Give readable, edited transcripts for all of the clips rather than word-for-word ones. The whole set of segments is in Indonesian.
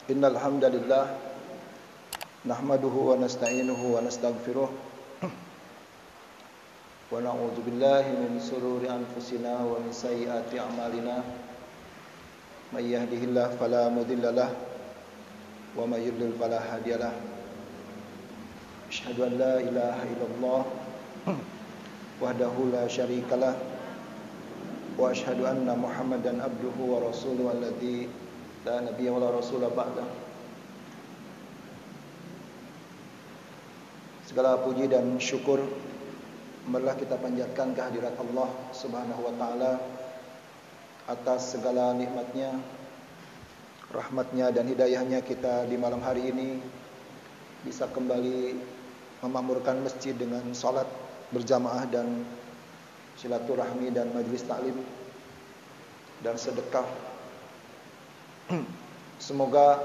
Innal hamdalillah nahmaduhu wa nasta'inuhu wa nastaghfiruh wa na'udzu billahi min shururi anfusina wa min sayyiati a'malina may yahdihillahu fala mudhillalah wa may yudlil fala hadiyalah. Asyhadu an la ilaha illallah wahdahu la syarikalah wa asyhadu anna Muhammadan abduhu wa rasuluhu alladzi la nabiyya wa la rasula ba'da. Segala puji dan syukur marilah kita panjatkan kehadirat Allah Subhanahu wa taala atas segala nikmatnya, rahmatnya dan hidayahnya kita di malam hari ini bisa kembali memakmurkan masjid dengan salat berjamaah dan silaturahmi dan majelis taklim dan sedekah. Semoga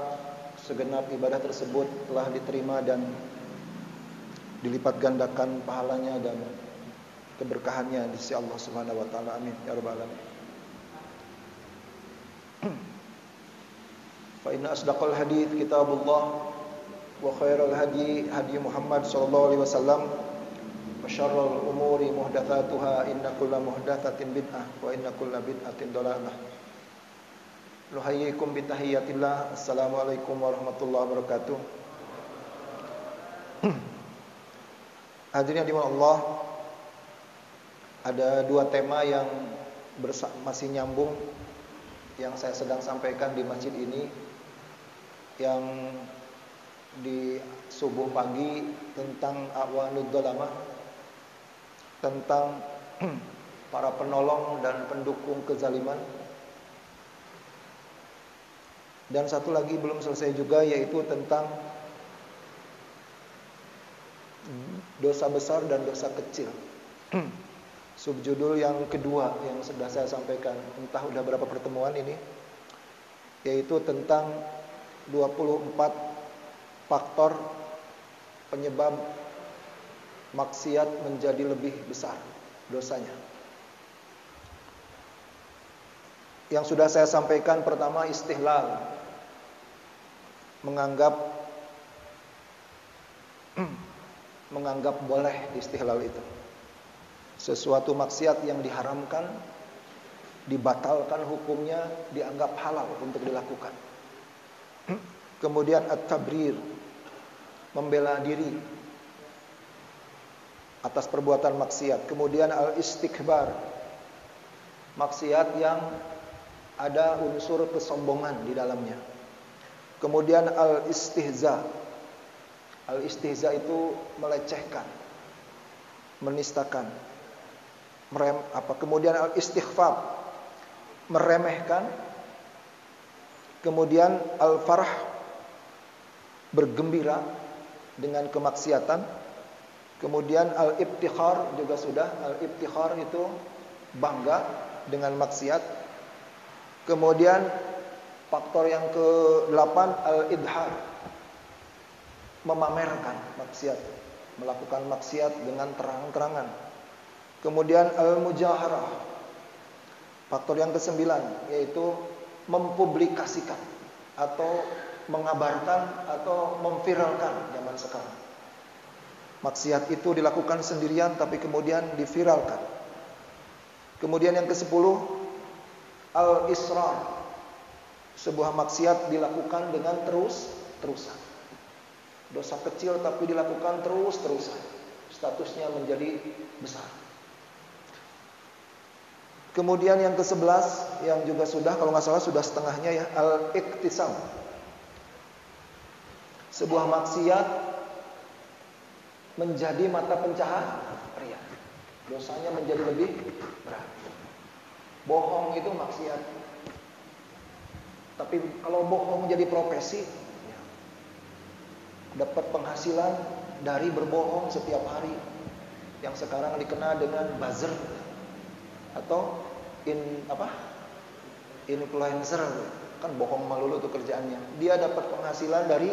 segenap ibadah tersebut telah diterima dan dilipat gandakan pahalanya dan keberkahannya di sisi Allah Subhanahu wa taala. Amin ya rabbal alamin. Fa inna asdaqal hadits kitabullah wa khairal hadi hadi Muhammad sallallahu alaihi wasallam wa syarrul umuri muhdatsatuha inna kulla muhdatsatin bid'ah wa inna kulla bid'atin dhalalah. Nuhayyikum bi tahiyyatillah. Assalamualaikum warahmatullahi wabarakatuh. Hadirin yang dimuliakan Allah, ada dua tema yang masih nyambung yang saya sedang sampaikan di masjid ini. Yang di subuh pagi tentang A'wanud Dhalamah, tentang para penolong dan pendukung kezaliman. Dan satu lagi belum selesai juga, yaitu tentang dosa besar dan dosa kecil. Subjudul yang kedua yang sudah saya sampaikan entah udah berapa pertemuan ini, yaitu tentang 24 faktor penyebab maksiat menjadi lebih besar dosanya. Yang sudah saya sampaikan pertama, istihlal, menganggap boleh istihlal itu sesuatu maksiat yang diharamkan, dibatalkan hukumnya, dianggap halal untuk dilakukan. Kemudian at-tabrir, membela diri atas perbuatan maksiat. Kemudian al-istikbar, maksiat yang ada unsur kesombongan di dalamnya. Kemudian al-istihza. Al-istihza itu melecehkan, menistakan, Kemudian al-istighfar, meremehkan. Kemudian al-farah, bergembira dengan kemaksiatan. Kemudian al-ibtikhar juga sudah. Al-ibtikhar itu bangga dengan maksiat. Kemudian faktor yang ke-8, al-idhar, memamerkan maksiat, melakukan maksiat dengan terang-terangan. Kemudian al-mujaharah, faktor yang ke-9, yaitu mempublikasikan atau mengabarkan atau memviralkan zaman sekarang. Maksiat itu dilakukan sendirian tapi kemudian diviralkan. Kemudian yang ke-10, al-israr, sebuah maksiat dilakukan dengan terus-terusan. Dosa kecil tapi dilakukan terus-terusan, statusnya menjadi besar. Kemudian yang ke-11 yang juga sudah, kalau nggak salah sudah setengahnya ya, al-iktisam, sebuah maksiat menjadi mata pencaharian, dosanya menjadi lebih berat. Bohong itu maksiat, tapi kalau bohong jadi profesi, dapat penghasilan dari berbohong setiap hari, yang sekarang dikenal dengan buzzer atau influencer, kan bohong melulu tuh kerjaannya. Dia dapat penghasilan dari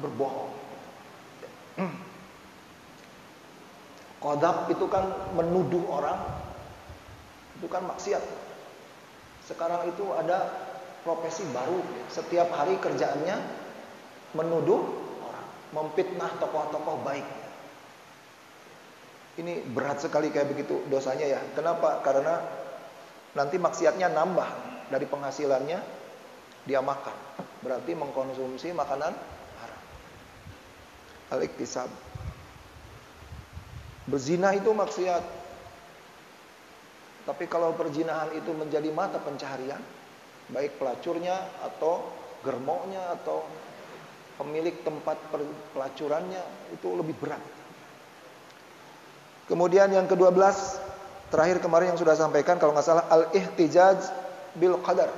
berbohong. Qadzaf itu kan menuduh orang, itu kan maksiat. Sekarang itu ada profesi baru. Setiap hari kerjaannya menuduh orang, memfitnah tokoh-tokoh baik. Ini berat sekali kayak begitu dosanya ya. Kenapa? Karena nanti maksiatnya nambah dari penghasilannya dia makan. Berarti mengkonsumsi makanan haram. Al-iktisab. Berzina itu maksiat. Tapi kalau perzinahan itu menjadi mata pencaharian, baik pelacurnya atau germoknya atau pemilik tempat pelacurannya, itu lebih berat. Kemudian yang ke-12, terakhir kemarin yang sudah sampaikan kalau nggak salah, al-ihtijaj bil qadar.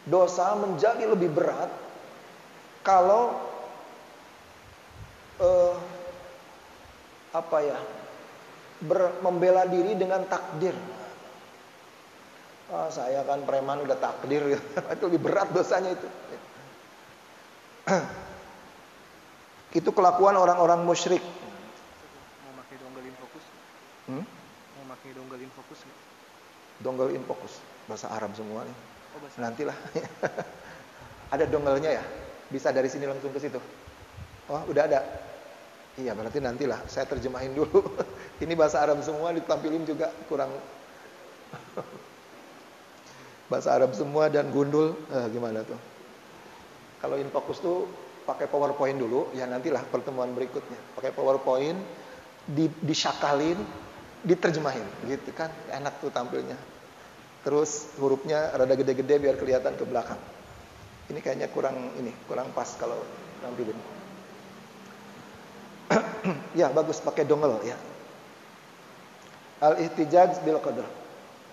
Dosa menjadi lebih berat kalau membela diri dengan takdir. Saya kan preman udah takdir gitu. Itu lebih berat dosanya itu. Itu kelakuan orang-orang musyrik. Mau pakai dongle infokus? Mau pakai dongle infokus nggak? Dongle infokus, bahasa Arab semua nih. Oh, bahasa Nantilah. Ada dongelnya ya? Bisa dari sini langsung ke situ. Oh, udah ada. Iya, berarti nantilah saya terjemahin dulu. Ini bahasa Arab semua ditampilin juga kurang. Bahasa Arab semua dan gundul, gimana tuh? Kalau infokus tuh pakai PowerPoint dulu, ya nantilah pertemuan berikutnya. Pakai PowerPoint, disyakalin, diterjemahin, gitu kan? Enak tuh tampilnya. Terus hurufnya rada gede-gede biar kelihatan ke belakang. Ini kayaknya kurang pas kalau tampilin. Ya bagus pakai dongle ya. Al-ihtijaj bil qadar.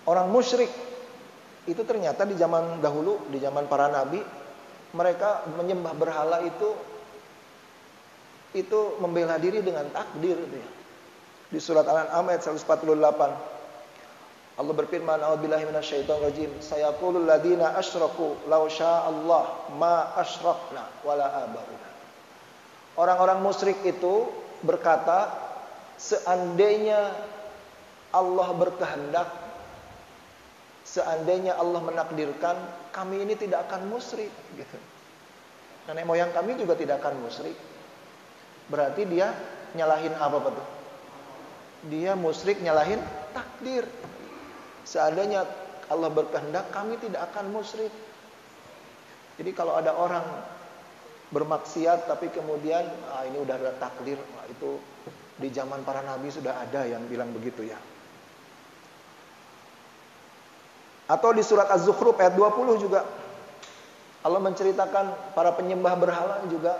Orang musyrik itu ternyata di zaman dahulu, di zaman para nabi, mereka menyembah berhala itu membela diri dengan takdir itu ya. Di surat Al-An'am ayat 148 Allah berfirman, "A'udzubillahi minasyaitonir rajim. Sayaqulul ladzina asyraku law sya'allah ma asyrakna wala abauna." Orang-orang musyrik itu berkata, seandainya Allah berkehendak, seandainya Allah menakdirkan, kami ini tidak akan musyrik gitu. Nenek moyang kami juga tidak akan musyrik. Berarti dia nyalahin apa betul? Dia musyrik nyalahin takdir. Seandainya Allah berkehendak, kami tidak akan musyrik. Jadi kalau ada orang bermaksiat tapi kemudian ini udah ada takdir, itu di zaman para nabi sudah ada yang bilang begitu ya. Atau di surat Az-Zukhruf ayat 20 juga Allah menceritakan para penyembah berhala juga,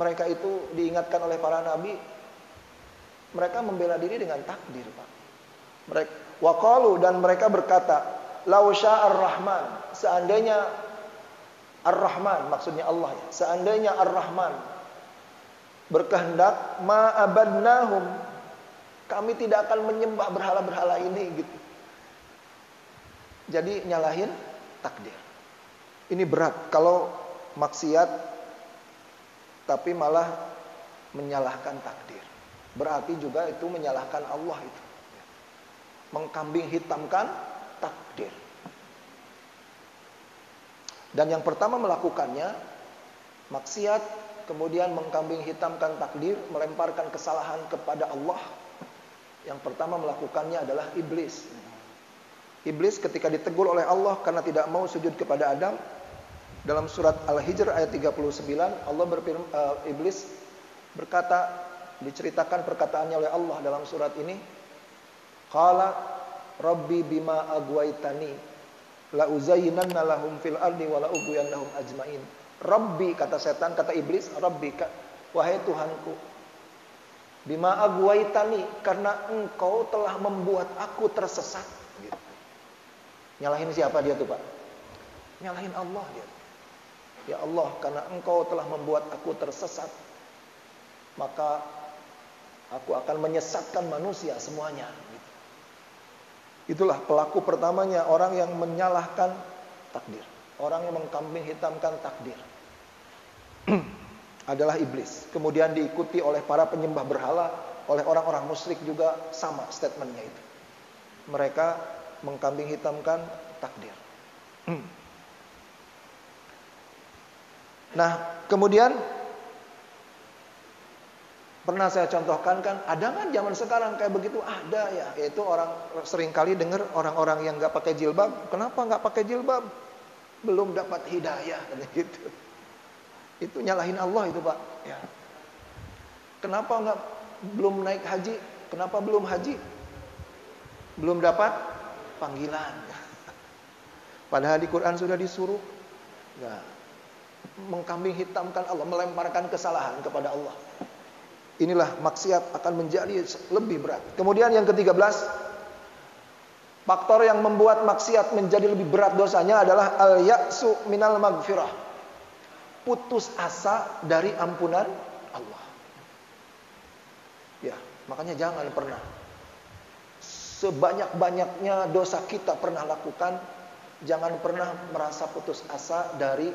mereka itu diingatkan oleh para nabi, mereka membela diri dengan takdir, Pak. Mereka waqalu, dan mereka berkata, "Lau sya'ar rahman", seandainya Ar-Rahman, maksudnya Allah ya, seandainya Ar-Rahman berkehendak, ma abadnahum, kami tidak akan menyembah berhala-berhala ini gitu. Jadi nyalahin takdir. Ini berat kalau maksiat tapi malah menyalahkan takdir. Berarti juga itu menyalahkan Allah itu. Mengkambing hitamkan takdir. Dan yang pertama melakukannya maksiat, kemudian mengkambing hitamkan takdir, melemparkan kesalahan kepada Allah. Yang pertama melakukannya adalah iblis. Iblis ketika ditegur oleh Allah karena tidak mau sujud kepada Adam, dalam surat Al-Hijr ayat 39 Allah berfirman, iblis berkata, diceritakan perkataannya oleh Allah dalam surat ini, qala rabbi bima agwaitani la uzayyinanna lahum fil ardi wa la ubuyannahum ajmain. Rabbi, kata setan, kata iblis, Rabbi, wahai Tuhanku, bima agwaitani, karena engkau telah membuat aku tersesat gitu. Nyalahin siapa dia tuh, Pak? Nyalahin Allah dia. Ya Allah, karena engkau telah membuat aku tersesat, maka aku akan menyesatkan manusia semuanya gitu. Itulah pelaku pertamanya, orang yang menyalahkan takdir, orang yang mengkambing hitamkan takdir adalah iblis. Kemudian diikuti oleh para penyembah berhala, oleh orang-orang musyrik juga sama statementnya itu. Mereka mengkambing hitamkan takdir. Nah, kemudian pernah saya contohkan kan, ada kan zaman sekarang kayak begitu? Ada ya, yaitu orang seringkali dengar orang-orang yang nggak pakai jilbab. Kenapa nggak pakai jilbab? Belum dapat hidayah, gitu. Itu nyalahin Allah itu, Pak. Ya. Kenapa nggak belum naik haji? Kenapa belum haji? Belum dapat panggilan. Padahal di Quran sudah disuruh. Nah, mengkambing hitamkan Allah, melemparkan kesalahan kepada Allah. Inilah maksiat akan menjadi lebih berat. Kemudian yang ke-13, faktor yang membuat maksiat menjadi lebih berat dosanya adalah al-ya'su minal maghfirah. Putus asa dari ampunan Allah. Ya, makanya jangan pernah, sebanyak-banyaknya dosa kita pernah lakukan, jangan pernah merasa putus asa dari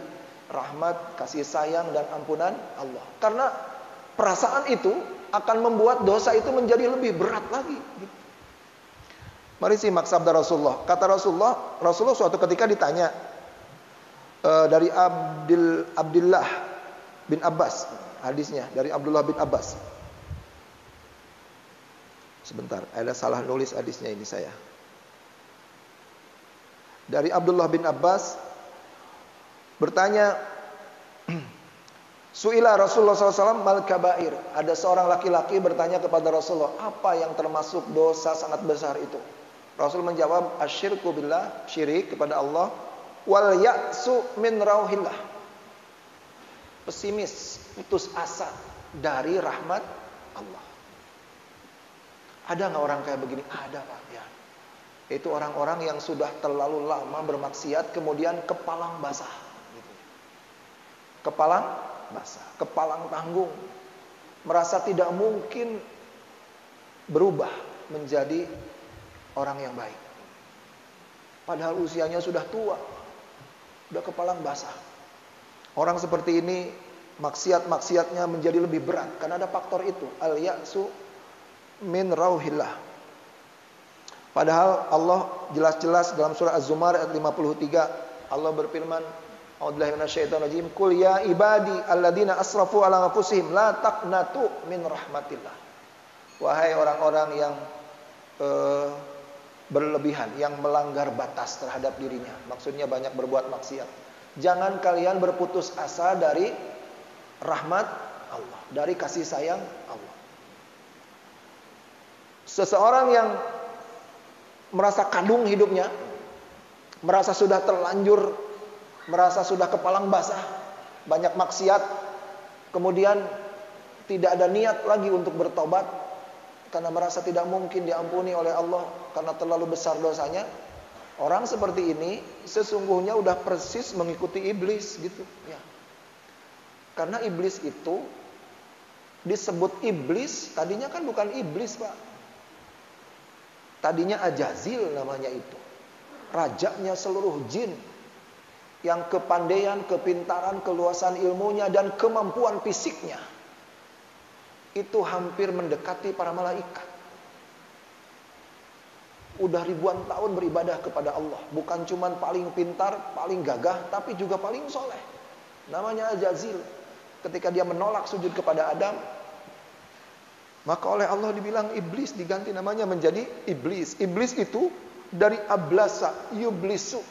rahmat, kasih sayang dan ampunan Allah. Karena perasaan itu akan membuat dosa itu menjadi lebih berat lagi. Mari simak sabda Rasulullah. Kata Rasulullah suatu ketika ditanya dari Abdullah bin Abbas, hadisnya dari Abdullah bin Abbas. Sebentar, ada salah nulis hadisnya ini saya. Dari Abdullah bin Abbas bertanya, Su'ila Rasulullah SAW mal kabair. Ada seorang laki-laki bertanya kepada Rasulullah, apa yang termasuk dosa sangat besar itu? Rasul menjawab, asyirku billah, syirik kepada Allah, wal ya'su min rauhillah, pesimis, putus asa dari rahmat Allah. Ada nggak orang kayak begini? Ada, Pak. Ya. Itu orang-orang yang sudah terlalu lama bermaksiat, kemudian kepalang basah. Gitu. Kepalang basah, kepalang tanggung, merasa tidak mungkin berubah menjadi orang yang baik. Padahal usianya sudah tua, sudah kepalang basah. Orang seperti ini maksiat-maksiatnya menjadi lebih berat karena ada faktor itu, al-ya'su min rauhillah. Padahal Allah jelas-jelas dalam surah Az-Zumar ayat 53, Allah berfirman, a'udzubillahi minasyaitonirrajim, qul ya ibadi alladzina asrafu ala anfusihim la taqnatu min rahmatillah. Wahai orang-orang yang berlebihan, yang melanggar batas terhadap dirinya, maksudnya banyak berbuat maksiat, jangan kalian berputus asa dari rahmat Allah, dari kasih sayang Allah. Seseorang yang merasa kadung hidupnya, merasa sudah terlanjur, merasa sudah kepalang basah, banyak maksiat, kemudian tidak ada niat lagi untuk bertobat karena merasa tidak mungkin diampuni oleh Allah karena terlalu besar dosanya. Orang seperti ini sesungguhnya udah persis mengikuti iblis gitu ya. Karena iblis itu disebut iblis, tadinya kan bukan iblis, Pak. Tadinya Ajazil namanya itu, rajanya seluruh jin, yang kepandaian, kepintaran, keluasan ilmunya dan kemampuan fisiknya itu hampir mendekati para malaikat. Udah ribuan tahun beribadah kepada Allah, bukan cuman paling pintar, paling gagah, tapi juga paling soleh. Namanya Ajazil. Ketika dia menolak sujud kepada Adam, maka oleh Allah dibilang iblis, diganti namanya menjadi iblis. Iblis itu dari ablasa, yublisu.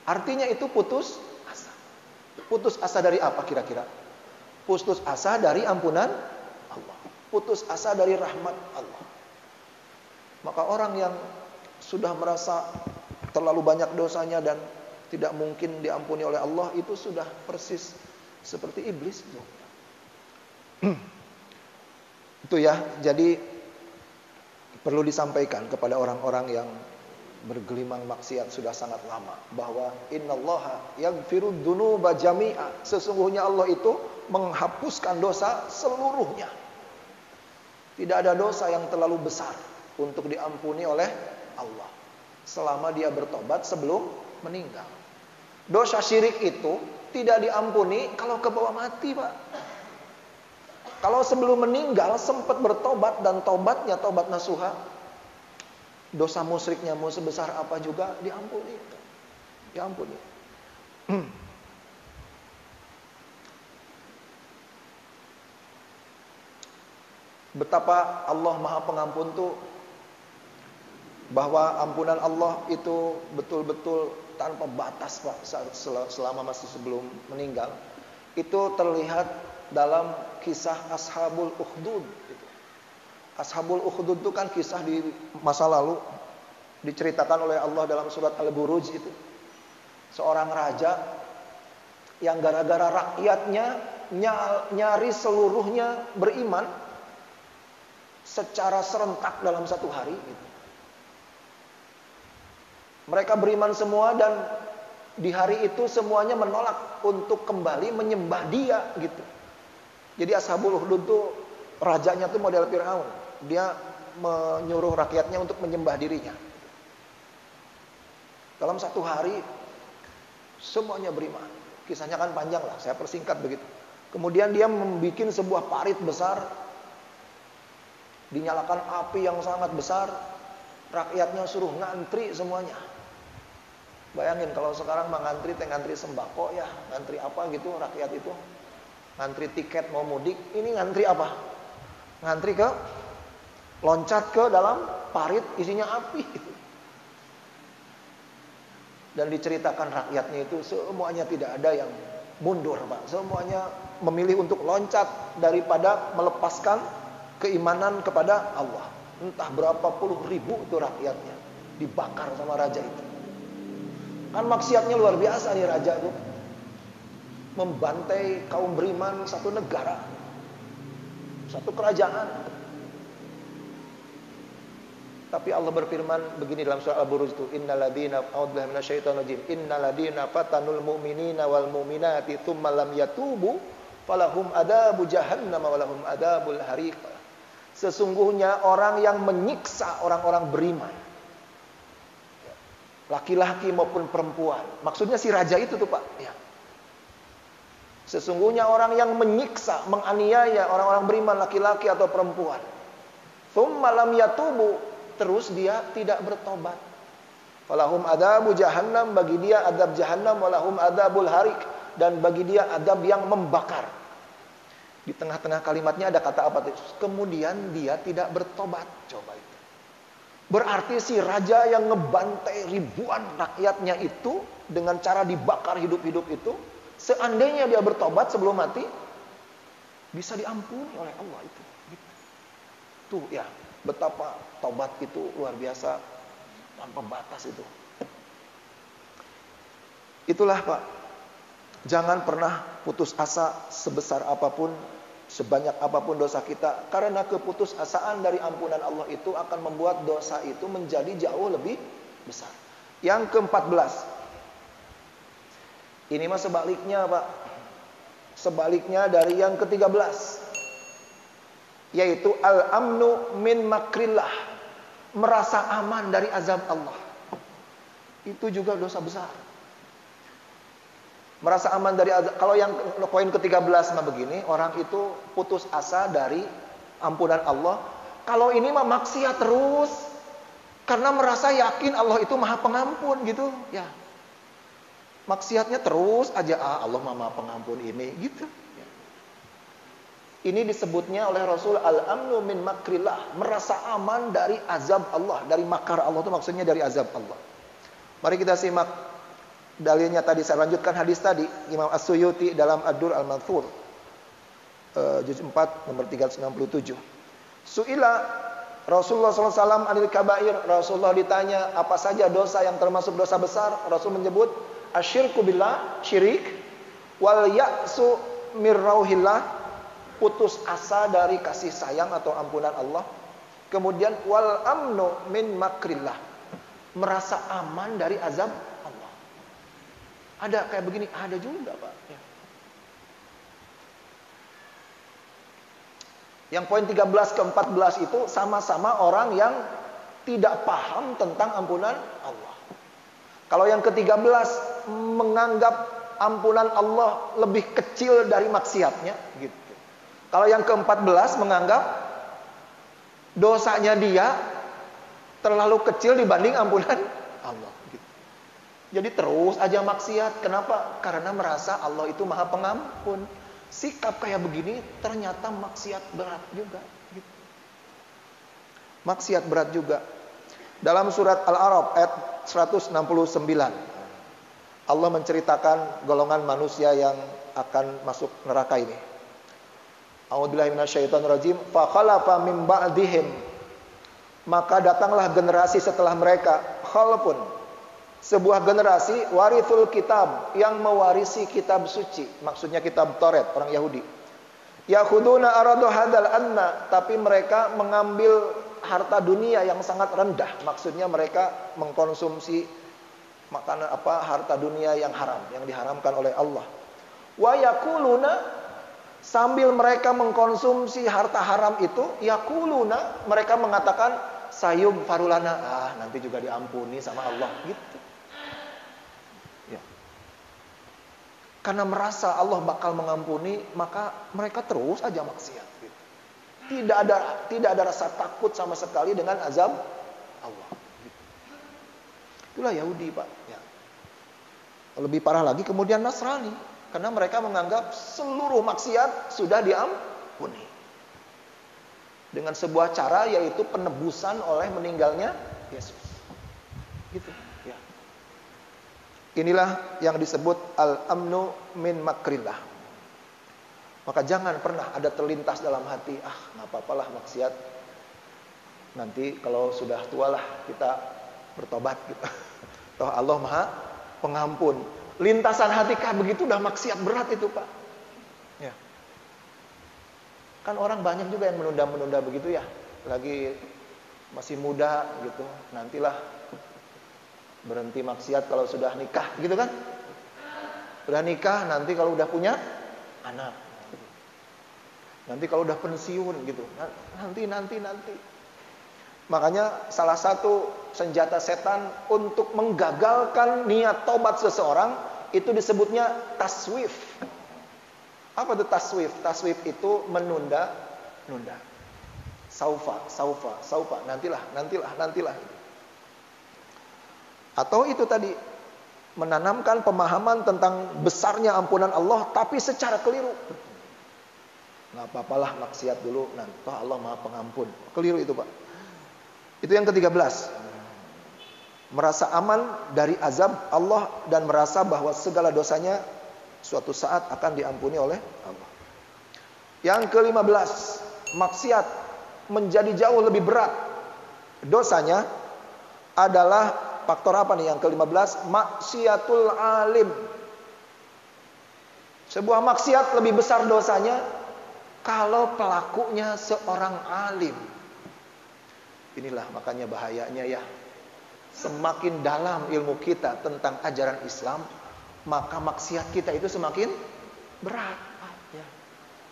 Artinya itu putus asa. Putus asa dari apa kira-kira? Putus asa dari ampunan Allah. Putus asa dari rahmat Allah. Maka orang yang sudah merasa terlalu banyak dosanya dan tidak mungkin diampuni oleh Allah, itu sudah persis seperti iblis. Itu ya, jadi perlu disampaikan kepada orang-orang yang bergelimang maksiat sudah sangat lama, bahwa innallaha yaghfiru dzunuba jami'a, sesungguhnya Allah itu menghapuskan dosa seluruhnya. Tidak ada dosa yang terlalu besar untuk diampuni oleh Allah selama dia bertobat sebelum meninggal. Dosa syirik itu tidak diampuni kalau ke bawah mati, Pak. Kalau sebelum meninggal sempat bertobat dan tobatnya tobat nasuha, dosa musyriknya mau sebesar apa juga diampuni. Diampuni. betapa Allah Maha Pengampun tuh, bahwa ampunan Allah itu betul-betul tanpa batas Pak, selama masih sebelum meninggal. Itu terlihat dalam kisah Ashabul Ukhdud. Ashabul Ukhdud itu kan kisah di masa lalu, diceritakan oleh Allah dalam surat Al-Buruj itu. Seorang raja yang gara-gara rakyatnya nyaris seluruhnya beriman secara serentak dalam satu hari gitu. Mereka beriman semua dan di hari itu semuanya menolak untuk kembali menyembah dia gitu. Jadi Ashabul Ukhdud itu rajanya tuh model Fir'aun. Dia menyuruh rakyatnya untuk menyembah dirinya. Dalam satu hari semuanya beriman. Kisahnya kan panjang lah, saya persingkat begitu. Kemudian dia membuat sebuah parit besar, dinyalakan api yang sangat besar, rakyatnya suruh ngantri semuanya. Bayangin kalau sekarang mah ngantri sembako ya, ngantri apa gitu rakyat itu. Ngantri tiket mau mudik, ini ngantri apa? Ngantri ke loncat ke dalam parit isinya api. Dan diceritakan rakyatnya itu semuanya tidak ada yang mundur, Pak. Semuanya memilih untuk loncat daripada melepaskan keimanan kepada Allah. Entah berapa puluh ribu itu rakyatnya dibakar sama raja itu. Kan maksiatnya luar biasa nih raja itu. Membantai kaum beriman satu negara, satu kerajaan. Tapi Allah berfirman begini dalam surah Al-Buruj itu, innalladzina a'udzubillahi minasyaitonir rajim, innalladzina fatanul mu'minina wal mu'minati tsumma lam yatubu falahum adabu jahannam wa lahum adabul hariq. Sesungguhnya orang yang menyiksa orang-orang beriman, laki-laki maupun perempuan. Maksudnya si raja itu tuh Pak ya. Sesungguhnya orang yang menyiksa, menganiaya orang-orang beriman, laki-laki atau perempuan, tsumma lam yatubu, terus dia tidak bertobat, falahum adabu jahannam, bagi dia adab jahannam, walahum adabul harik, dan bagi dia adab yang membakar. Di tengah-tengah kalimatnya ada kata apa? Kemudian dia tidak bertobat. Coba itu. Berarti si raja yang ngebantai ribuan rakyatnya itu dengan cara dibakar hidup-hidup itu, seandainya dia bertobat sebelum mati, bisa diampuni oleh Allah itu. Tuh ya, betapa tobat itu luar biasa, tanpa batas itu. Itulah Pak, jangan pernah putus asa sebesar apapun, sebanyak apapun dosa kita. Karena keputusasaan dari ampunan Allah itu akan membuat dosa itu menjadi jauh lebih besar. Yang ke-14, ini mah sebaliknya Pak, sebaliknya dari yang ke-13, yaitu al-amnu min makrillah, merasa aman dari azab Allah. Itu juga dosa besar. Merasa aman dari azab. Kalau yang poin ke-13 mah begini, orang itu putus asa dari ampunan Allah. Kalau ini mah maksiat terus, karena merasa yakin Allah itu Maha Pengampun gitu, ya. Maksiatnya terus aja, Allah Maha Pengampun ini gitu. Ini disebutnya oleh Rasul al-amnu min makrillah, merasa aman dari azab Allah, dari makar Allah, itu maksudnya dari azab Allah. Mari kita simak dalilnya tadi, saya lanjutkan hadis tadi, Imam As-Suyuti dalam Ad-Dur Al-Manthur juz 4 nomor 367. Su'ila Rasulullah SAW anil kabair, Rasulullah ditanya apa saja dosa yang termasuk dosa besar. Rasul menyebut asyirku billah, syirik, wal ya'su mir rauhillah, putus asa dari kasih sayang atau ampunan Allah. Kemudian wal amnu min makrillah, merasa aman dari azab Allah. Ada kayak begini, ada juga Pak ya. Yang poin 13 ke 14 itu sama-sama orang yang tidak paham tentang ampunan Allah. Kalau yang ke-13 menganggap ampunan Allah lebih kecil dari maksiatnya gitu. Kalau yang ke-14 menganggap dosanya dia terlalu kecil dibanding ampunan Allah gitu. Jadi terus aja maksiat. Kenapa? Karena merasa Allah itu Maha Pengampun. Sikap kayak begini ternyata maksiat berat juga gitu. Maksiat berat juga. Dalam surat Al-A'raf ayat 169, Allah menceritakan golongan manusia yang akan masuk neraka ini. A'udzubillahi minasyaitonirrajim. Fa khalafa min ba'dihim, maka datanglah generasi setelah mereka, khalafun, sebuah generasi, warithul kitab, yang mewarisi kitab suci, maksudnya kitab Taurat, orang Yahudi. Yakhuduna aradu hadal adna, tapi mereka mengambil harta dunia yang sangat rendah, maksudnya mereka mengkonsumsi makanan harta dunia yang haram, yang diharamkan oleh Allah. Wa yakuluna, sambil mereka mengkonsumsi harta haram itu, yakuluna, mereka mengatakan sayum farulana, nanti juga diampuni sama Allah, gitu. Ya. Karena merasa Allah bakal mengampuni, maka mereka terus aja maksiat. Gitu. Tidak ada rasa takut sama sekali dengan azab Allah. Gitu. Itulah Yahudi, Pak. Ya. Lebih parah lagi kemudian Nasrani, karena mereka menganggap seluruh maksiat sudah diampuni. Dengan sebuah cara, yaitu penebusan oleh meninggalnya Yesus. Gitu, ya. Inilah yang disebut al-amnu min makrillah. Maka jangan pernah ada terlintas dalam hati, nggak apa-apalah maksiat. Nanti kalau sudah tua lah kita bertobat gitu. Toh Allah Maha Pengampun. Lintasan hati kayak begitu udah maksiat berat itu, Pak. Ya. Kan orang banyak juga yang menunda-menunda begitu ya. Lagi masih muda gitu. Nantilah berhenti maksiat kalau sudah nikah gitu kan. Udah nikah, nanti kalau udah punya anak. Nanti kalau udah pensiun gitu. Nanti. Makanya salah satu senjata setan untuk menggagalkan niat taubat seseorang itu disebutnya taswif. Apa itu taswif? Taswif itu menunda. Saufa. Nantilah. Atau itu tadi, menanamkan pemahaman tentang besarnya ampunan Allah tapi secara keliru. Nggak apa-apalah maksiat dulu, nanti Allah Maha Pengampun. Keliru itu, Pak. Itu yang ke-13. Merasa aman dari azab Allah dan merasa bahwa segala dosanya suatu saat akan diampuni oleh Allah. Yang ke-15, maksiat menjadi jauh lebih berat dosanya adalah faktor apa nih yang ke-15? Maksiatul alim. Sebuah maksiat lebih besar dosanya kalau pelakunya seorang alim. Inilah makanya bahayanya ya. Semakin dalam ilmu kita tentang ajaran Islam, maka maksiat kita itu semakin berat. Ya.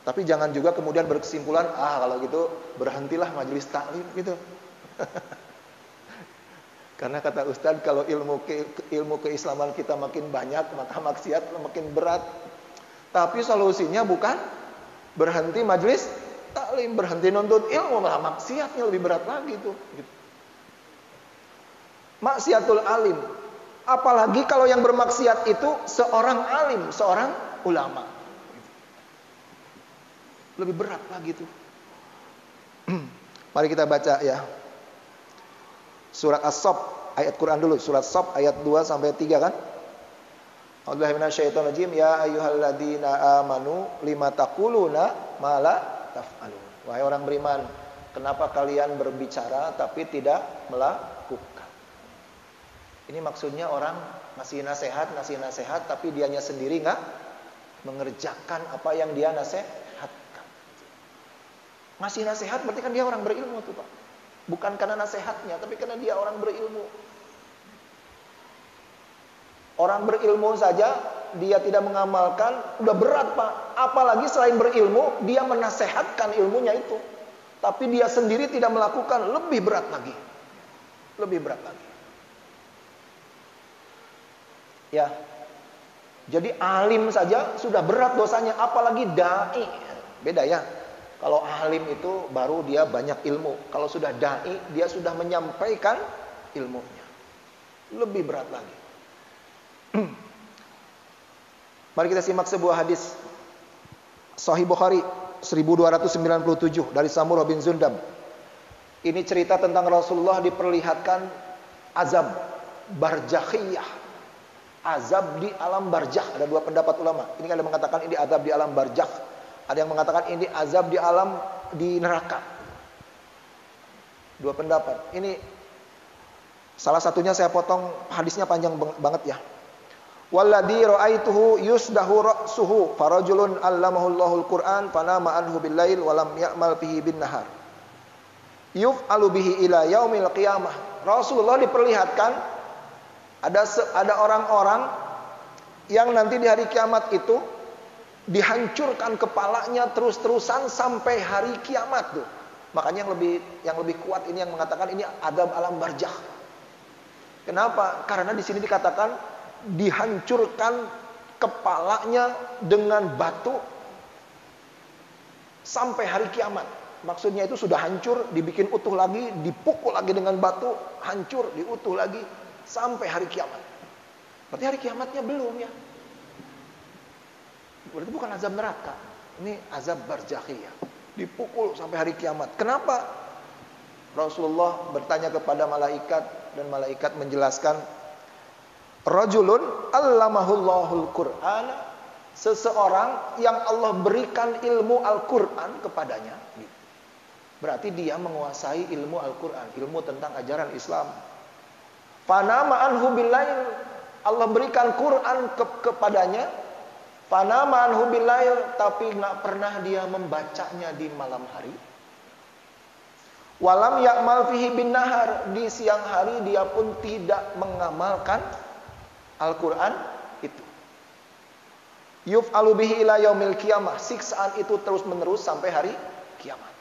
Tapi jangan juga kemudian berkesimpulan, kalau gitu berhentilah majelis taklim gitu. Karena kata Ustadz, kalau ilmu keislaman kita makin banyak, maka maksiat makin berat. Tapi solusinya bukan berhenti majelis taklim, berhenti nuntut ilmu, malah maksiatnya lebih berat lagi tuh. Gitu. Maksiatul alim. Apalagi kalau yang bermaksiat itu seorang alim, seorang ulama. Lebih berat lagi tuh. Mari kita baca ya. Surat As-Saff, ayat Quran dulu. Surat As-Saff ayat 2 sampai 3 kan? A'udzubillahi minasyaitonirrajim. Ya ayyuhalladzina amanu lima taquluna ma la taf'alun. Wahai orang beriman, kenapa kalian berbicara tapi tidak melakukan? Ini maksudnya orang ngasih nasihat tapi dianya sendiri enggak mengerjakan apa yang dia nasihatkan. Ngasih nasihat berarti kan dia orang berilmu tuh, Pak. Bukan karena nasihatnya, tapi karena dia orang berilmu. Orang berilmu saja dia tidak mengamalkan, udah berat, Pak. Apalagi selain berilmu, dia menasehatkan ilmunya itu, tapi dia sendiri tidak melakukan, lebih berat lagi. Lebih berat lagi. Ya. Jadi alim saja sudah berat dosanya, apalagi dai. Beda ya. Kalau alim itu baru dia banyak ilmu. Kalau sudah dai, dia sudah menyampaikan ilmunya. Lebih berat lagi. Mari kita simak sebuah hadis Sahih Bukhari 1297 dari Samurah bin Jundab. Ini cerita tentang Rasulullah diperlihatkan azab barzakhiyah. Azab di alam barzakh. Ada dua pendapat ulama. Ini ada yang mengatakan ini azab di alam barzakh. Ada yang mengatakan ini azab di alam di neraka. Dua pendapat. Ini salah satunya saya potong, hadisnya panjang banget ya. Walladzi ra'aituhu yusdahu ra'suhu farajulun 'allamahullahu al-Qur'an fanama anhu bil-lail wa lam ya'mal bihi bin-nahar. Yuf'alu bihi ila yaumil qiyamah. Rasulullah diperlihatkan ada orang-orang yang nanti di hari kiamat itu dihancurkan kepalanya terus-terusan sampai hari kiamat tuh. Makanya yang lebih kuat ini yang mengatakan ini azab alam barzakh. Kenapa? Karena di sini dikatakan dihancurkan kepalanya dengan batu sampai hari kiamat. Maksudnya itu sudah hancur, dibikin utuh lagi, dipukul lagi dengan batu, hancur, diutuh lagi sampai hari kiamat. Berarti hari kiamatnya belum ya. Berarti bukan azab neraka. Ini azab barzakhiyah. Dipukul sampai hari kiamat. Kenapa? Rasulullah bertanya kepada malaikat dan malaikat menjelaskan, rajulun allamahullahul Qur'ana, seseorang yang Allah berikan ilmu Al-Qur'an kepadanya. Berarti dia menguasai ilmu Al-Qur'an, ilmu tentang ajaran Islam. Fanama anhu billail, Allah berikan Quran kepadanya. Fanama anhu billail, tapi enggak pernah dia membacanya di malam hari. Walam ya'mal fihi bin nahar, di siang hari dia pun tidak mengamalkan Al-Quran itu. Yuf'alu bihi ila yaumil qiyamah, siksaan itu terus menerus sampai hari kiamat.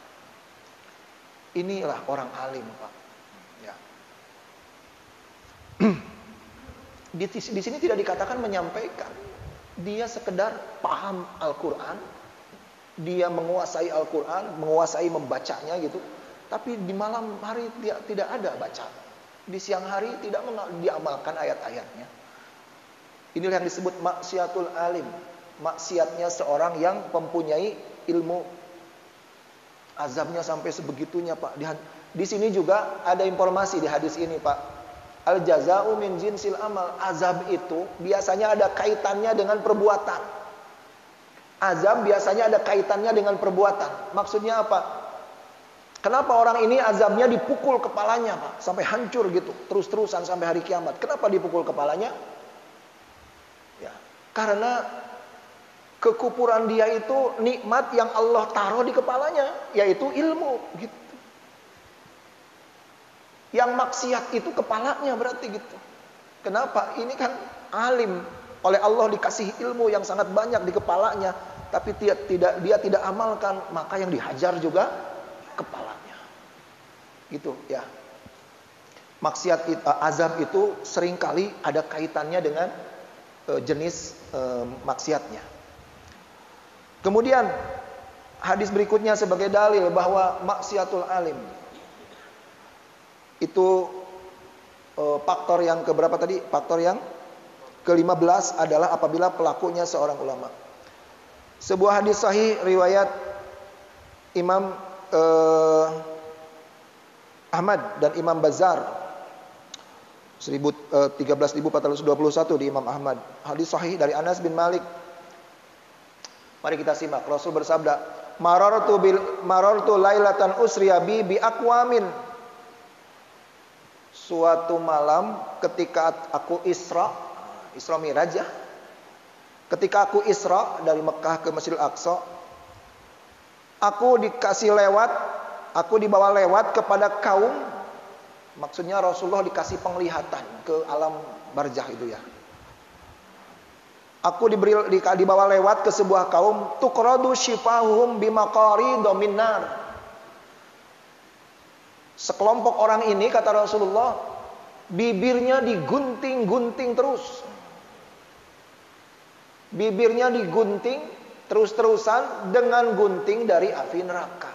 Inilah orang alim, Pak. Ya. Di sini tidak dikatakan menyampaikan. Dia sekedar paham Al-Quran, dia menguasai Al-Quran, menguasai membacanya gitu. Tapi di malam hari dia tidak ada baca. Di siang hari tidak diamalkan ayat-ayatnya. Inilah yang disebut maksiatul alim. Maksiatnya seorang yang mempunyai ilmu. Azabnya sampai sebegitunya, Pak. Di sini juga ada informasi di hadis ini, Pak. Al jaza'u min jinsil amal. Azab itu biasanya ada kaitannya dengan perbuatan. Azab biasanya ada kaitannya dengan perbuatan. Maksudnya apa? Kenapa orang ini azabnya dipukul kepalanya, Pak, sampai hancur gitu, terus-terusan sampai hari kiamat? Kenapa dipukul kepalanya? Ya, karena kekufuran dia itu nikmat yang Allah taruh di kepalanya, yaitu ilmu gitu. Yang maksiat itu kepalanya berarti gitu. Kenapa? Ini kan alim, oleh Allah dikasih ilmu yang sangat banyak di kepalanya, tapi dia tidak amalkan, maka yang dihajar juga kepalanya. Gitu ya. Maksiat azab itu seringkali ada kaitannya dengan jenis maksiatnya. Kemudian hadis berikutnya sebagai dalil bahwa maksiatul alim itu faktor yang keberapa tadi? Faktor yang ke-15 adalah apabila pelakunya seorang ulama. Sebuah hadis sahih riwayat Imam Ahmad dan Imam Bazzar 13.421 di Imam Ahmad. Hadis sahih dari Anas bin Malik. Mari kita simak. Rasul bersabda, marartu lailatan usriya bi aqwamin. Suatu malam ketika aku Isra Mi'raj ya. Ketika aku Isra dari Mekah ke Masjidil Aqsa, aku dibawa lewat kepada kaum. Maksudnya Rasulullah dikasih penglihatan ke alam barzakh itu ya. Aku dibawa lewat ke sebuah kaum, tuqradu shifahum bimaqaridin min nar. Sekelompok orang ini, kata Rasulullah, bibirnya digunting-gunting terus. Bibirnya digunting terus-terusan dengan gunting dari api neraka.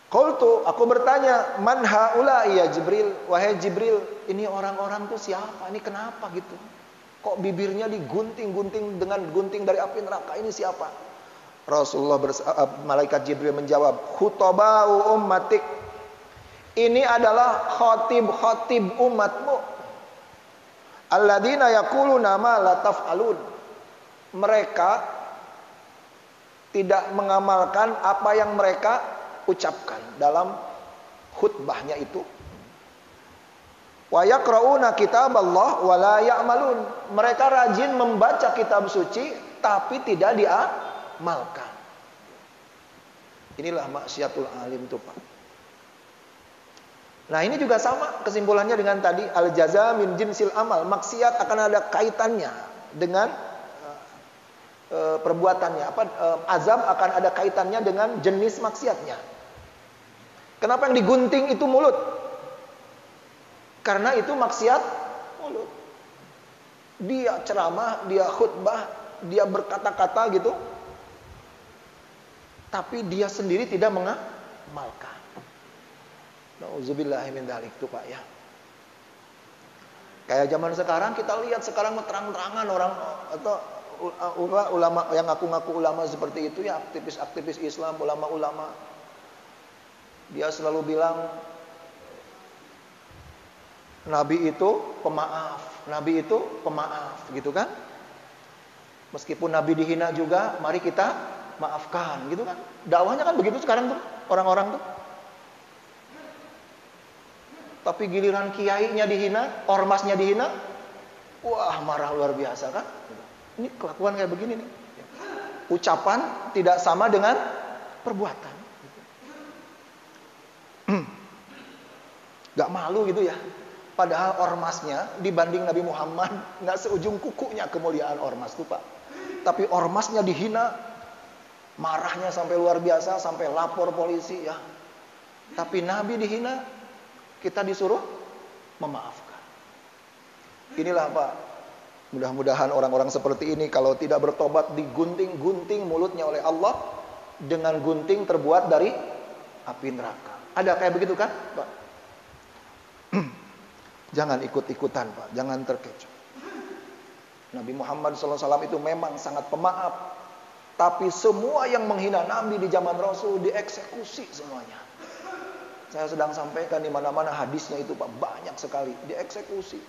Qultu, aku bertanya, man haula ya Jibril, wahai Jibril, ini orang-orang tuh siapa? Ini kenapa gitu? Kok bibirnya digunting-gunting dengan gunting dari api neraka? Ini siapa? Malaikat Jibril menjawab, "Khutabau ummatik." Ini adalah khatib umatmu. Alladzina yaquluna ma la taf'alun. Mereka tidak mengamalkan apa yang mereka ucapkan dalam khutbahnya itu. Wa yaqra'una kitaballah wa la ya'malun. Mereka rajin membaca kitab suci tapi tidak diamalkan. Inilah maksiatul alim itu, Pak. Nah, ini juga sama kesimpulannya dengan tadi, al jaza min jinsil amal. Maksiat akan ada kaitannya dengan perbuatannya. Azab akan ada kaitannya dengan jenis maksiatnya. Kenapa yang digunting itu mulut? Karena itu maksiat mulut. Dia ceramah, dia khutbah, dia berkata-kata gitu, tapi dia sendiri tidak mengamalkan. Nauzubillahi min dzalik tuh, Pak, ya. Kayak zaman sekarang, kita lihat sekarang terang-terangan orang atau ulama yang ngaku-ngaku ulama seperti itu ya, aktivis-aktivis Islam, ulama-ulama. Dia selalu bilang Nabi itu pemaaf, Nabi itu pemaaf, gitu kan? Meskipun Nabi dihina juga, mari kita maafkan, gitu kan? Dakwahnya kan begitu sekarang tuh, orang-orang tuh. Tapi giliran kiainya dihina, ormasnya dihina, wah marah luar biasa kan? Ini kelakuan kayak begini nih. Ucapan tidak sama dengan perbuatan. Gak malu gitu ya. Padahal ormasnya dibanding Nabi Muhammad gak seujung kukunya kemuliaan ormas tuh, Pak. Tapi ormasnya dihina, marahnya sampai luar biasa, sampai lapor polisi ya. Tapi Nabi dihina, kita disuruh memaafkan. Inilah, Pak. Mudah-mudahan orang-orang seperti ini kalau tidak bertobat digunting-gunting mulutnya oleh Allah dengan gunting terbuat dari api neraka. Ada kayak begitu kan, Pak? Jangan ikut-ikutan, Pak. Jangan terkecoh. Nabi Muhammad SAW itu memang sangat pemaaf. Tapi semua yang menghina Nabi di zaman Rasul dieksekusi semuanya. Saya sedang sampaikan di mana-mana hadisnya itu, Pak, banyak sekali dieksekusi.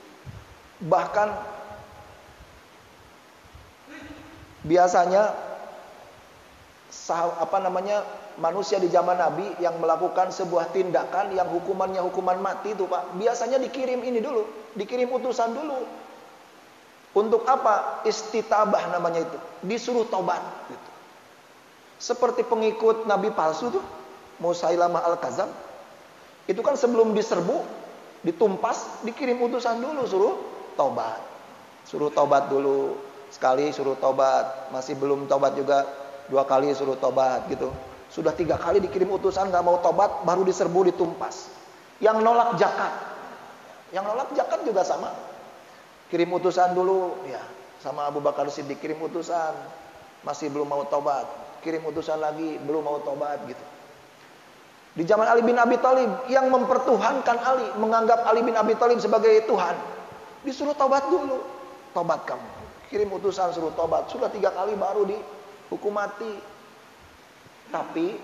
Bahkan biasanya manusia di zaman Nabi yang melakukan sebuah tindakan yang hukumannya hukuman mati itu, Pak, biasanya dikirim ini dulu, dikirim utusan dulu. Untuk apa? Istitabah namanya itu, disuruh tobat gitu. Seperti pengikut Nabi palsu tuh, Musailamah al-Kadzab. Itu kan sebelum diserbu, ditumpas, dikirim utusan dulu suruh tobat. Suruh tobat dulu. Sekali suruh tobat, masih belum tobat juga, 2 kali suruh tobat gitu. Sudah 3 kali dikirim utusan gak mau tobat, baru diserbu, ditumpas. Yang nolak zakat. Yang nolak zakat juga sama. Kirim utusan dulu ya, sama Abu Bakar Siddiq kirim utusan, masih belum mau tobat. Kirim utusan lagi, belum mau tobat gitu. Di zaman Ali bin Abi Thalib yang mempertuhankan Ali, menganggap Ali bin Abi Thalib sebagai Tuhan, disuruh tobat dulu. Tobat kamu. Kirim utusan suruh tobat. Sudah 3 kali baru dihukum mati. Tapi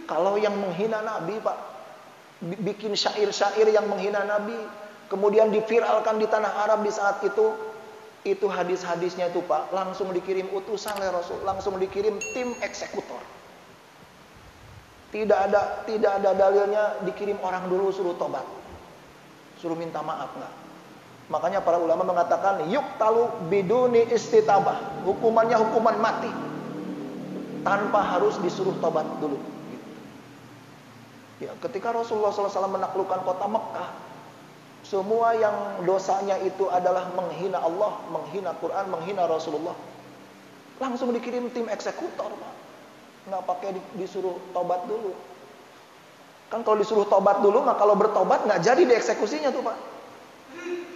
kalau yang menghina Nabi, Pak, bikin syair-syair yang menghina Nabi, kemudian diviralkan di tanah Arab di saat itu hadis-hadisnya itu, Pak, langsung dikirim utusan oleh Rasul, langsung dikirim tim eksekutor. Tidak ada dalilnya dikirim orang dulu suruh tobat, suruh minta maaf, enggak. Makanya para ulama mengatakan yuqtalu biduni istitabah, hukumannya hukuman mati tanpa harus disuruh tobat dulu. Ya, ketika Rasulullah SAW menaklukkan kota Mekah, semua yang dosanya itu adalah menghina Allah, menghina Quran, menghina Rasulullah, langsung dikirim tim eksekutor, Pak. Nggak pakai disuruh tobat dulu. Kan kalau disuruh tobat dulu, maka kalau bertobat nggak jadi dieksekusinya tuh, Pak.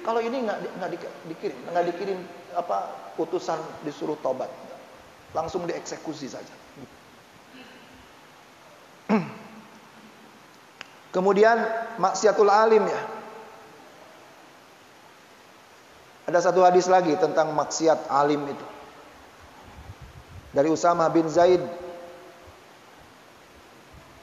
Kalau ini nggak dikirim utusan disuruh tobat, langsung dieksekusi saja. Kemudian maksiatul alim ya. Ada satu hadis lagi tentang maksiat alim itu. Dari Usamah bin Zaid,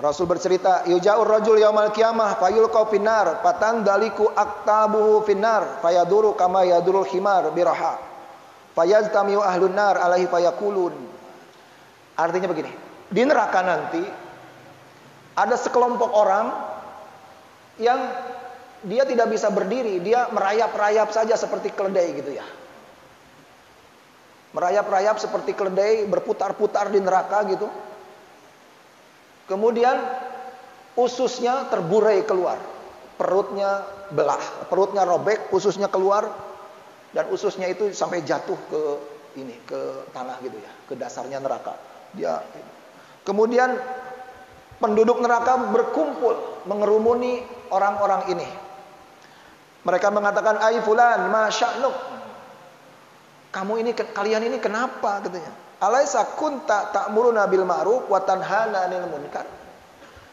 Rasul bercerita, yuja'ur rajul yaumal qiyamah fayulqa finnar fatandaliku aktabuhu finnar fayaduru kama yadurul himar biraha fayajtamiu ahlun nar alaihi fayakulun. Artinya begini, di neraka nanti ada sekelompok orang yang dia tidak bisa berdiri, dia merayap-rayap saja seperti keledai gitu ya. Merayap-rayap seperti keledai, berputar-putar di neraka gitu. Kemudian ususnya terburai keluar, perutnya belah, perutnya robek, ususnya keluar, dan ususnya itu sampai jatuh ke tanah gitu ya, ke dasarnya neraka. Kemudian penduduk neraka berkumpul mengerumuni orang-orang ini. Mereka mengatakan, "Ai fulan, ma sya'nuk?" Kalian ini kenapa katanya? Alaisa kunta ta'muruna bil ma'ruf wa tanhana 'anil munkar?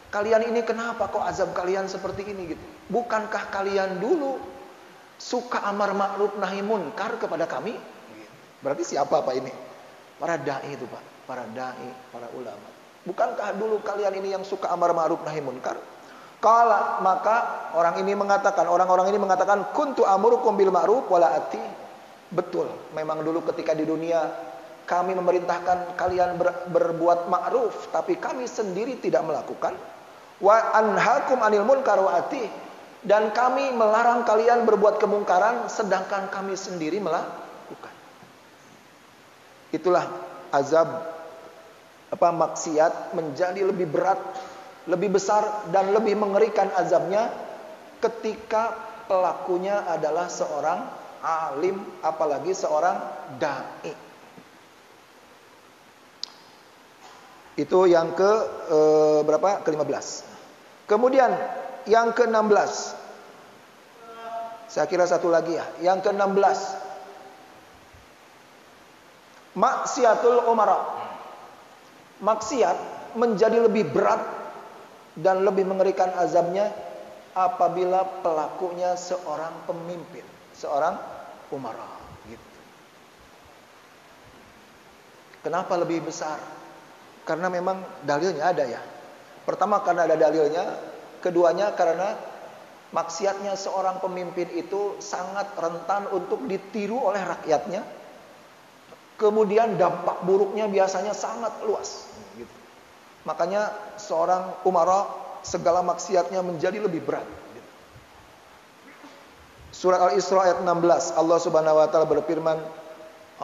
Kalian ini kenapa kok azab kalian seperti ini gitu? Bukankah kalian dulu suka amar ma'ruf nahi munkar kepada kami? Berarti siapa Pak ini? Para dai itu Pak, para dai, para ulama. Bukankah dulu kalian ini yang suka amar ma'ruf nahi munkar? Qala, maka orang-orang ini mengatakan kuntu amurukum bil ma'ruf wala ati. Betul, memang dulu ketika di dunia kami memerintahkan kalian berbuat ma'ruf, tapi kami sendiri tidak melakukan. Wa anhakum anil munkar wa ati, dan kami melarang kalian berbuat kemungkaran sedangkan kami sendiri melakukan. Itulah azab maksiat menjadi lebih berat, lebih besar dan lebih mengerikan azabnya ketika pelakunya adalah seorang alim, apalagi seorang dai. Itu yang ke-15. Kemudian yang ke-16. Saya kira satu lagi ya. Yang ke-16. Maksiatul umara. Maksiat menjadi lebih berat dan lebih mengerikan azabnya apabila pelakunya seorang pemimpin, seorang umara gitu. Kenapa lebih besar? Karena memang dalilnya ada ya. Pertama karena ada dalilnya, keduanya karena maksiatnya seorang pemimpin itu sangat rentan untuk ditiru oleh rakyatnya. Kemudian dampak buruknya biasanya sangat luas gitu. Makanya seorang umara segala maksiatnya menjadi lebih berat gitu. Surat Al-Isra ayat 16, Allah Subhanahu wa taala berfirman,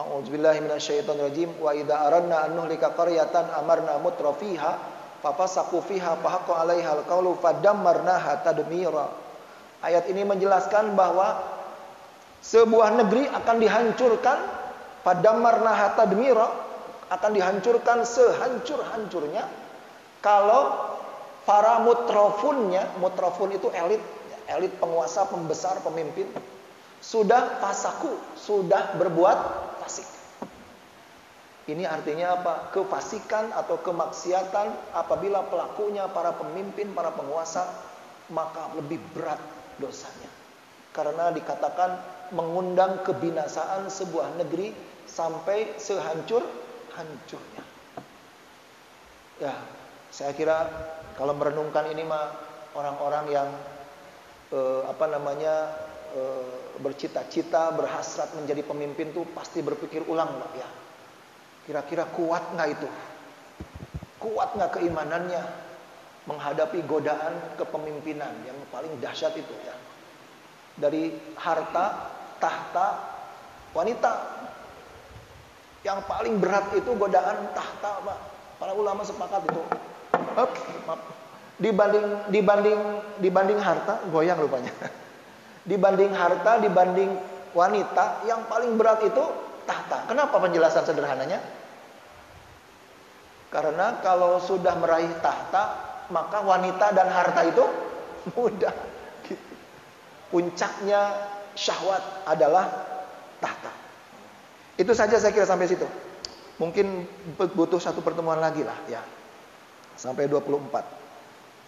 a'udzubillahi minasyaitonirrajim, wa idza aradna an nuhlika qaryatan amarna mutrafiha fafasaku fiha fahaqqa 'alaihal qawlu fadammarnaha tadmira. Ayat ini menjelaskan bahwa sebuah negeri akan dihancurkan, fadammarnaha tadmira, akan dihancurkan sehancur-hancurnya kalau para mutrafunnya, mutrafun itu elit penguasa, pembesar, pemimpin, sudah fasaku, sudah berbuat fasik. Ini artinya apa? Kefasikan atau kemaksiatan apabila pelakunya para pemimpin, para penguasa, maka lebih berat dosanya. Karena dikatakan mengundang kebinasaan sebuah negeri sampai sehancur-hancurnya. Ya, saya kira kalau merenungkan ini mah orang-orang yang bercita-cita, berhasrat menjadi pemimpin tuh pasti berpikir ulang Pak ya. Kira-kira kuat nggak itu? Kuat nggak keimanannya menghadapi godaan kepemimpinan yang paling dahsyat itu ya? Dari harta, tahta, wanita. Yang paling berat itu godaan tahta Pak. Para ulama sepakat itu. Dibanding harta, goyang rupanya. Dibanding harta, dibanding wanita, yang paling berat itu tahta. Kenapa penjelasan sederhananya? Karena kalau sudah meraih tahta, maka wanita dan harta itu mudah. Gitu. Puncaknya syahwat adalah tahta. Itu saja saya kira sampai situ. Mungkin butuh satu pertemuan lagi lah ya. Sampai 24.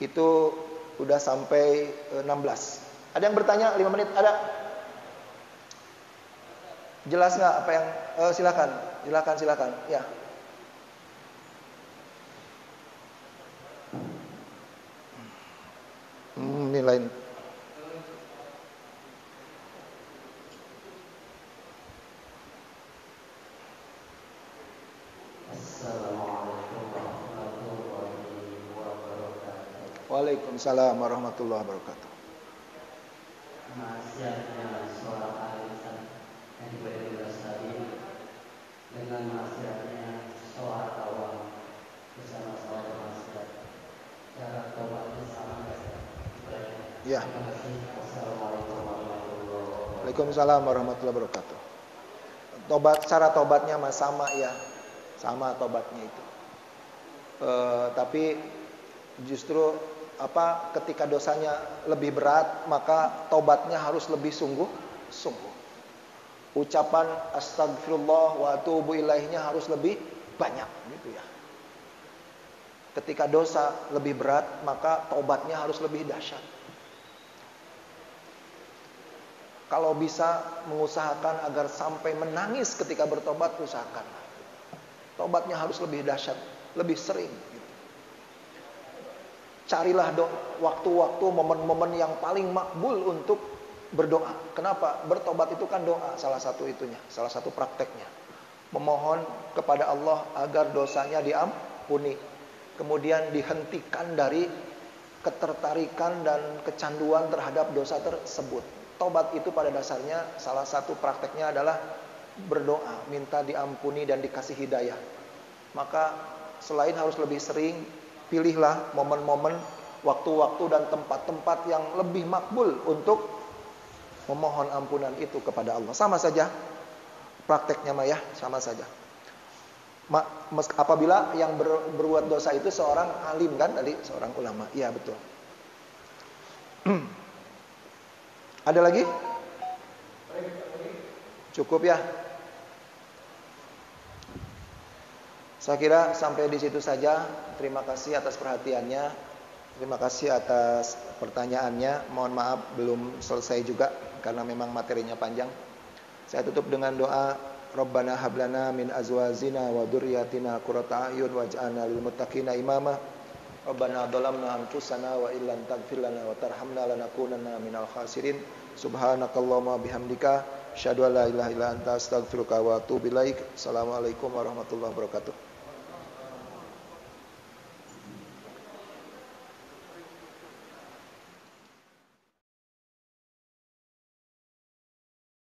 Itu udah sampai 16. Ada yang bertanya 5 menit? Ada? Jelas nggak apa yang silakan. Ya. lain. Waalaikumsalam warahmatullahi wabarakatuh. Maksiatnya seorang ahli yang diberi tadi dengan maksiatnya seorang kawan bersama seorang maksiat, cara tobatnya sama nggak? Ya. Assalamualaikum warahmatullahi wabarakatuh. Waalaikumsalam warahmatullahi wabarakatuh. Cara tobatnya sama ya, sama tobatnya itu. Tapi justru ketika dosanya lebih berat, maka tobatnya harus lebih sungguh-sungguh. Ucapan astagfirullah wa atubu ilaihnya harus lebih banyak gitu ya. Ketika dosa lebih berat, maka tobatnya harus lebih dahsyat. Kalau bisa mengusahakan agar sampai menangis ketika bertobat, usahakan. Tobatnya harus lebih dahsyat, lebih sering. Carilah waktu-waktu, momen-momen yang paling makbul untuk berdoa. Kenapa? Bertobat itu kan doa, salah satu itunya, salah satu prakteknya. Memohon kepada Allah agar dosanya diampuni. Kemudian dihentikan dari ketertarikan dan kecanduan terhadap dosa tersebut. Tobat itu pada dasarnya salah satu prakteknya adalah berdoa, minta diampuni dan dikasih hidayah. Maka selain harus lebih sering, pilihlah momen-momen, waktu-waktu dan tempat-tempat yang lebih makbul untuk memohon ampunan itu kepada Allah. Sama saja prakteknya mah ya, sama saja. Apabila yang berbuat dosa itu seorang alim kan tadi, seorang ulama. Iya betul. Ada lagi? Cukup ya. Saya kira sampai di situ saja. Terima kasih atas perhatiannya. Terima kasih atas pertanyaannya. Mohon maaf belum selesai juga karena memang materinya panjang. Saya tutup dengan doa, Rabbana hablana min azwajina wa dzurriyyatina qurrata a'yun waj'alna lil muttaqina imama. Rabbana dhalamna anfusana wa illam taghfir lana wa tarhamna lanakunanna minal khasirin. Subhanakallahumma bihamdika asyhadu an la ilaha illa anta astaghfiruka wa atubu ilaik. Assalamualaikum warahmatullahi wabarakatuh.